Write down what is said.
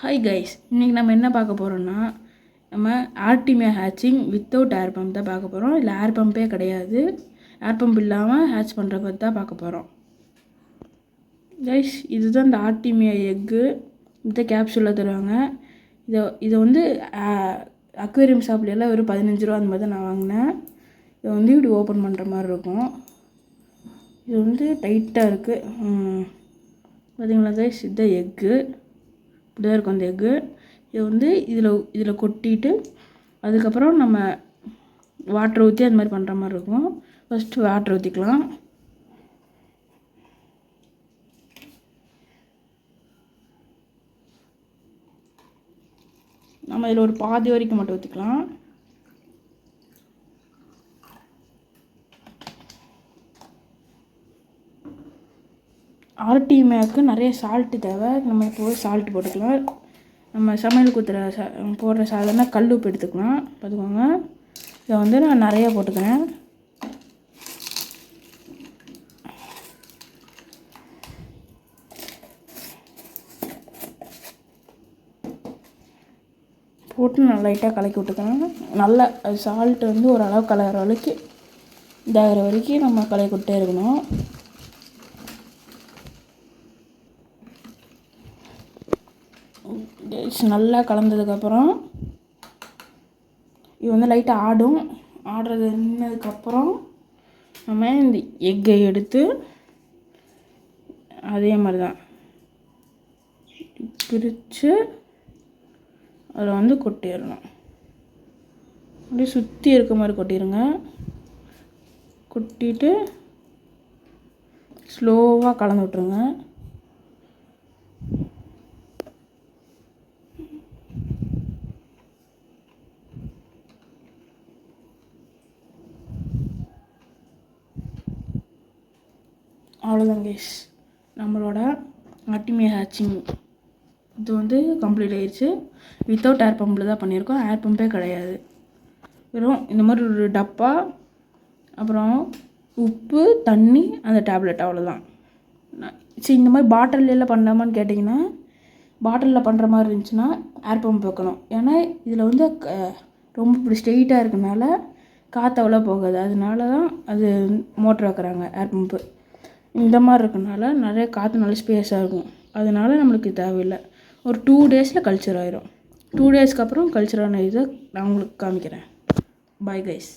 Hi guys, இன்றைக்கி நம்ம என்ன பார்க்க போகிறோன்னா, நம்ம ஆர்டிமியா ஹேட்சிங் வித்தவுட் ஏர் பம்ப் தான் பார்க்க போகிறோம். இல்லை ஏர் பம்பே கிடையாது, ஏர் பம்ப் இல்லாமல் ஹேட்ச் பண்ணுற பற்றி தான் பார்க்க போகிறோம். கைஸ், இதுதான் இந்த ஆர்டிமியா எக்கு. இந்த கேப்சூலில் தருவாங்க. இதை வந்து அக்வேரியம் ஷாப்லாம் ஒரு 15 ரூபா அந்த மாதிரி தான் நான் வாங்கினேன். இதை வந்து இப்படி ஓப்பன் பண்ணுற மாதிரி இருக்கும். இது வந்து டைட்டாக இருக்குது. பார்த்தீங்களா கைஸ், இதுதான் எக்கு. இப்படி தான் இருக்கும் அந்த எக்கு. இதை வந்து இதில் கொட்டிட்டு அதுக்கப்புறம் நம்ம வாட்டர் ஊற்றி அந்த மாதிரி பண்ணுற மாதிரி இருக்கும். ஃபஸ்ட்டு வாட்டர் ஊற்றிக்கலாம். நம்ம இதில் ஒரு பாதி வரைக்கும் மட்டும் ஊற்றிக்கலாம். ஆர்டிமியாவுக்கு நிறைய சால்ட்டு தேவை. நம்ம இப்போ சால்ட்டு போட்டுக்கலாம். நம்ம சமையல் போடுற சாதாரண கல் உப்பு எடுத்துக்கலாம். பார்த்துக்கோங்க, இதை வந்து நான் நிறையா போட்டுக்கிறேன். போட்டு நான் லைட்டாக கலக்கி விட்டுக்கிறேன். நல்லா சால்ட்டு வந்து ஓரளவு கலகிற அளவுக்கு இதாகிற வரைக்கும் நம்ம கலக்கி விட்டே இருக்கணும். நல்லா கலந்ததுக்கப்புறம் இது வந்து லைட்டாக ஆடுறது நின்னதுக்கப்புறம் நம்ம இந்த எக்கை எடுத்து அதே மாதிரி தான் பிரித்து அதில் வந்து கொட்டிடணும். அப்படியே சுற்றி இருக்க மாதிரி கொட்டிடுங்க. கொட்டிட்டு ஸ்லோவாக கலந்து விட்ருங்க. அவ்வளோதான் கைஸ், நம்மளோட ஆர்டிமியா ஹேட்சிங் இது வந்து கம்ப்ளீட் ஆயிடுச்சு. வித்தவுட் ஏர் பம்பில் தான் பண்ணியிருக்கோம். ஏர் பம்பே கிடையாது. வெறும் இந்த மாதிரி ஒரு டப்பா, அப்புறம் உப்பு, தண்ணி, அந்த டேப்லெட், அவ்வளோதான். சரி, இந்த மாதிரி பாட்டிலெல்லாம் பண்ணலாமான்னு கேட்டிங்கன்னா, பாட்டிலில் பண்ணுற மாதிரி இருந்துச்சுன்னா ஏர் பம்ப் வைக்கணும். ஏன்னா இதில் வந்து ரொம்ப இப்படி ஸ்ட்ரெயிட்டாக இருக்கனால காற்று அவ்வளோ போகாது. அதனால தான் அது மோட்ரு வைக்கிறாங்க, ஏர் பம்ப்பு. இந்த மாதிரி இருக்கனால நிறைய காற்று நல்ல ஸ்பேஸாக இருக்கும். அதனால நம்மளுக்கு தேவையில்லை. ஒரு 2 டேஸில் கல்ச்சர் ஆயிரும். 2 டேஸ்க்கு அப்புறம் கல்ச்சரான இதை நான் உங்களுக்கு காமிக்கிறேன். Bye guys.